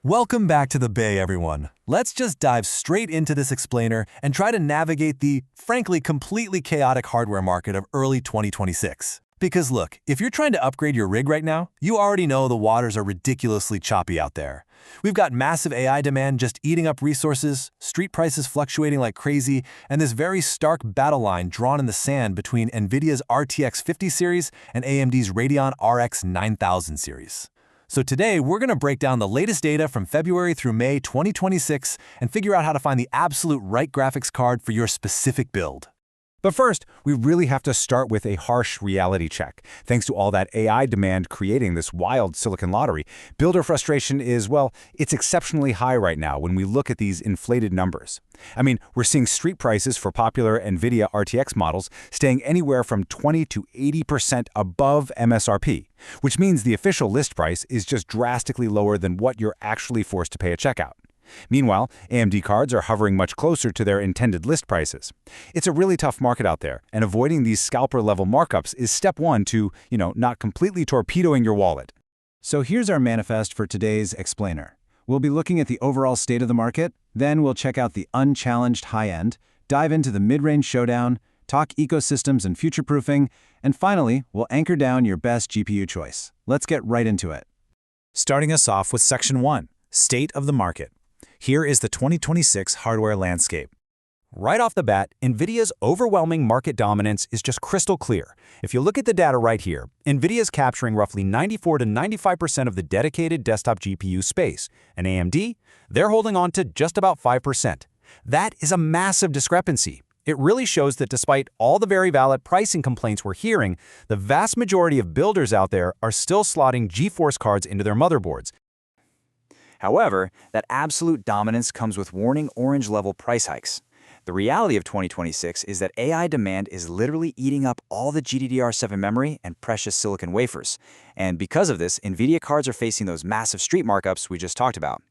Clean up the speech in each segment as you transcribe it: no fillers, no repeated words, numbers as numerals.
Welcome back to the Bay, everyone. Let's just dive straight into this explainer and try to navigate the, frankly, completely chaotic hardware market of early 2026. Because look, if you're trying to upgrade your rig right now, you already know the waters are ridiculously choppy out there. We've got massive AI demand just eating up resources, street prices fluctuating like crazy, and this very stark battle line drawn in the sand between NVIDIA's RTX 50 series and AMD's Radeon RX 9000 series. So today, we're going to break down the latest data from February through May 2026 and figure out how to find the absolute right graphics card for your specific build. But first, we really have to start with a harsh reality check. Thanks to all that AI demand creating this wild silicon lottery, builder frustration is, well, it's exceptionally high right now when we look at these inflated numbers. I mean, we're seeing street prices for popular NVIDIA RTX models staying anywhere from 20 to 80% above MSRP, which means the official list price is just drastically lower than what you're actually forced to pay at checkout. Meanwhile, AMD cards are hovering much closer to their intended list prices. It's a really tough market out there, and avoiding these scalper-level markups is step one to, not completely torpedoing your wallet. So here's our manifest for today's explainer. We'll be looking at the overall state of the market, then we'll check out the unchallenged high-end, dive into the mid-range showdown, talk ecosystems and future-proofing, and finally, we'll anchor down your best GPU choice. Let's get right into it. Starting us off with Section 1, State of the Market. Here is the 2026 hardware landscape. Right off the bat, NVIDIA's overwhelming market dominance is just crystal clear. If you look at the data right here, NVIDIA's capturing roughly 94 to 95% of the dedicated desktop GPU space, and AMD, they're holding on to just about 5%. That is a massive discrepancy. It really shows that despite all the very valid pricing complaints we're hearing, the vast majority of builders out there are still slotting GeForce cards into their motherboards. However, that absolute dominance comes with warning orange-level price hikes. The reality of 2026 is that AI demand is literally eating up all the GDDR7 memory and precious silicon wafers. And because of this, NVIDIA cards are facing those massive street markups we just talked about.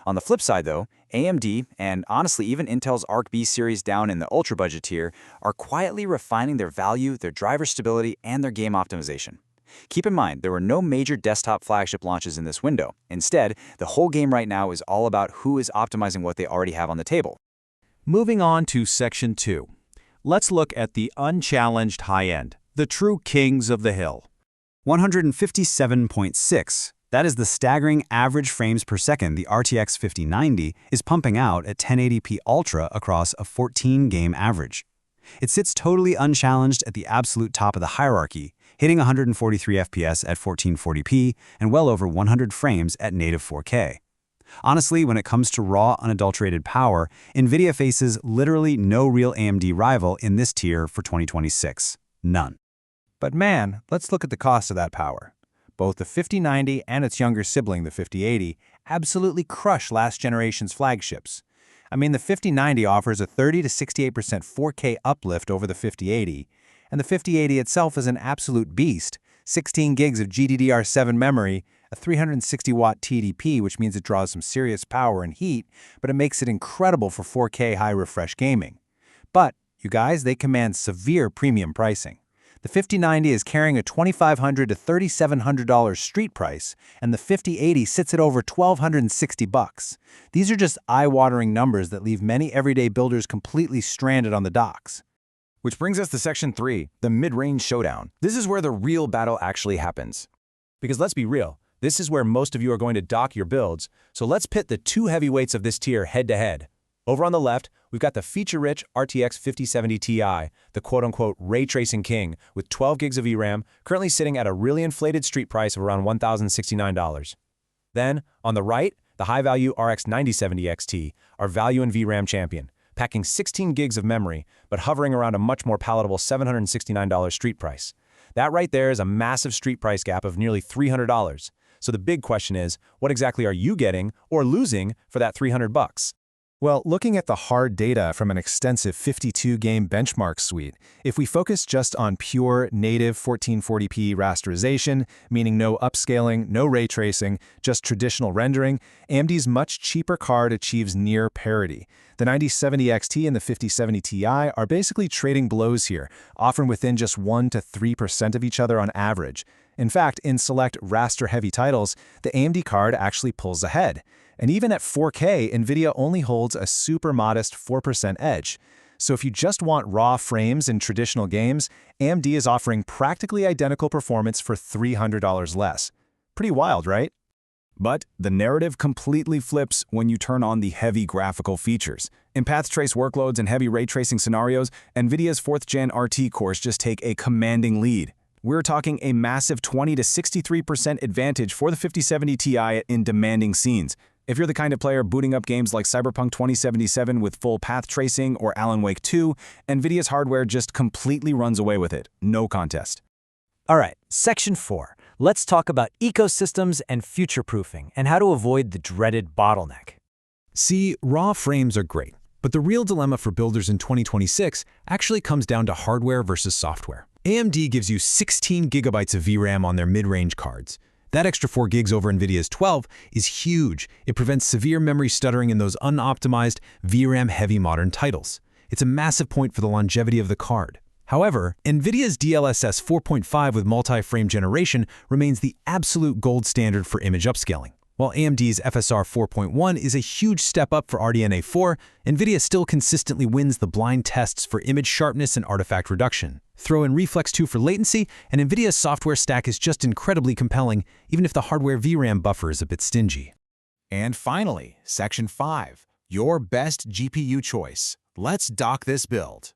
On the flip side, though, AMD, and honestly even Intel's Arc B series down in the ultra-budget tier, are quietly refining their value, their driver stability, and their game optimization. Keep in mind, there were no major desktop flagship launches in this window. Instead, the whole game right now is all about who is optimizing what they already have on the table. Moving on to Section 2. Let's look at the unchallenged high-end, the true kings of the hill. 157.6. That is the staggering average frames per second the RTX 5090 is pumping out at 1080p Ultra across a 14-game average. It sits totally unchallenged at the absolute top of the hierarchy, hitting 143 FPS at 1440p and well over 100 frames at native 4K. Honestly, when it comes to raw, unadulterated power, NVIDIA faces literally no real AMD rival in this tier for 2026. None. But man, let's look at the cost of that power. Both the 5090 and its younger sibling, the 5080, absolutely crush last generation's flagships. I mean, the 5090 offers a 30 to 68% 4K uplift over the 5080, and the 5080 itself is an absolute beast. 16 gigs of GDDR7 memory, a 360-watt TDP, which means it draws some serious power and heat, but it makes it incredible for 4K high-refresh gaming. But, you guys, they command severe premium pricing. The 5090 is carrying a $2,500 to $3,700 street price, and the 5080 sits at over $1,260. These are just eye-watering numbers that leave many everyday builders completely stranded on the docks. Which brings us to Section 3, the mid-range showdown. This is where the real battle actually happens. Because let's be real, this is where most of you are going to dock your builds, so let's pit the two heavyweights of this tier head-to-head. Over on the left, we've got the feature-rich RTX 5070 Ti, the quote-unquote ray tracing king, with 12 gigs of VRAM, currently sitting at a really inflated street price of around $1,069. Then, on the right, the high-value RX 9070 XT, our value in VRAM champion, packing 16 gigs of memory, but hovering around a much more palatable $769 street price. That right there is a massive street price gap of nearly $300. So the big question is, what exactly are you getting or losing for that $300? Well, looking at the hard data from an extensive 52-game benchmark suite, if we focus just on pure native 1440p rasterization, meaning no upscaling, no ray tracing, just traditional rendering, AMD's much cheaper card achieves near parity. The 9070 XT and the 5070 Ti are basically trading blows here, often within just 1 to 3% of each other on average. In fact, in select raster-heavy titles, the AMD card actually pulls ahead. And even at 4K, NVIDIA only holds a super modest 4% edge. So if you just want raw frames in traditional games, AMD is offering practically identical performance for $300 less. Pretty wild, right? But the narrative completely flips when you turn on the heavy graphical features. In path trace workloads and heavy ray tracing scenarios, NVIDIA's 4th-gen RT cores just take a commanding lead. We're talking a massive 20 to 63% advantage for the 5070 Ti in demanding scenes. If you're the kind of player booting up games like Cyberpunk 2077 with full path tracing or Alan Wake 2, NVIDIA's hardware just completely runs away with it. No contest. All right, Section 4. Let's talk about ecosystems and future-proofing and how to avoid the dreaded bottleneck. See, raw frames are great, but the real dilemma for builders in 2026 actually comes down to hardware versus software. AMD gives you 16 gigabytes of VRAM on their mid-range cards. That extra 4 gigs over NVIDIA's 12 is huge. It prevents severe memory stuttering in those unoptimized, VRAM-heavy modern titles. It's a massive point for the longevity of the card. However, NVIDIA's DLSS 4.5 with multi-frame generation remains the absolute gold standard for image upscaling. While AMD's FSR 4.1 is a huge step up for RDNA 4, NVIDIA still consistently wins the blind tests for image sharpness and artifact reduction. Throw in Reflex 2 for latency, and NVIDIA's software stack is just incredibly compelling, even if the hardware VRAM buffer is a bit stingy. And finally, Section 5. Your best GPU choice. Let's dock this build.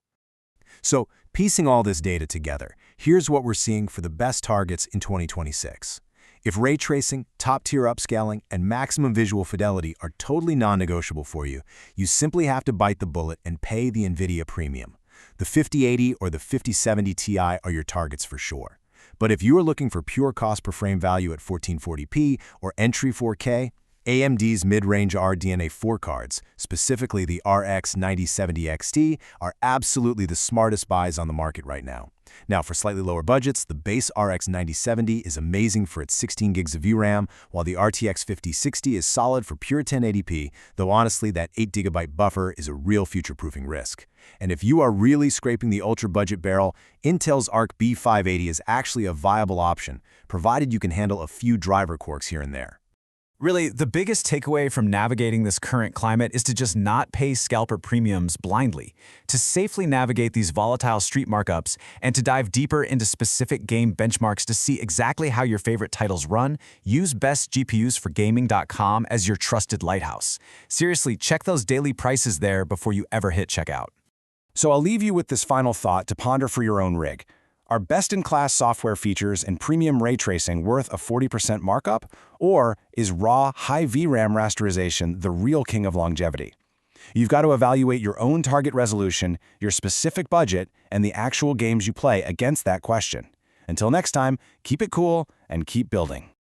So, piecing all this data together, here's what we're seeing for the best targets in 2026. If ray tracing, top-tier upscaling, and maximum visual fidelity are totally non-negotiable for you, you simply have to bite the bullet and pay the NVIDIA premium. The 5080 or the 5070 Ti are your targets for sure. But if you are looking for pure cost per frame value at 1440p or entry 4K, AMD's mid-range RDNA 4 cards, specifically the RX 9070 XT, are absolutely the smartest buys on the market right now. Now, for slightly lower budgets, the base RX 9070 is amazing for its 16 gigs of VRAM, while the RTX 5060 is solid for pure 1080p, though honestly, that 8GB buffer is a real future-proofing risk. And if you are really scraping the ultra-budget barrel, Intel's Arc B580 is actually a viable option, provided you can handle a few driver quirks here and there. Really, the biggest takeaway from navigating this current climate is to just not pay scalper premiums blindly, to safely navigate these volatile street markups, and to dive deeper into specific game benchmarks to see exactly how your favorite titles run. Use bestgpusforgaming.com as your trusted lighthouse. Seriously, check those daily prices there before you ever hit checkout. So I'll leave you with this final thought to ponder for your own rig. Are best-in-class software features and premium ray tracing worth a 40% markup? Or is raw, high VRAM rasterization the real king of longevity? You've got to evaluate your own target resolution, your specific budget, and the actual games you play against that question. Until next time, keep it cool and keep building.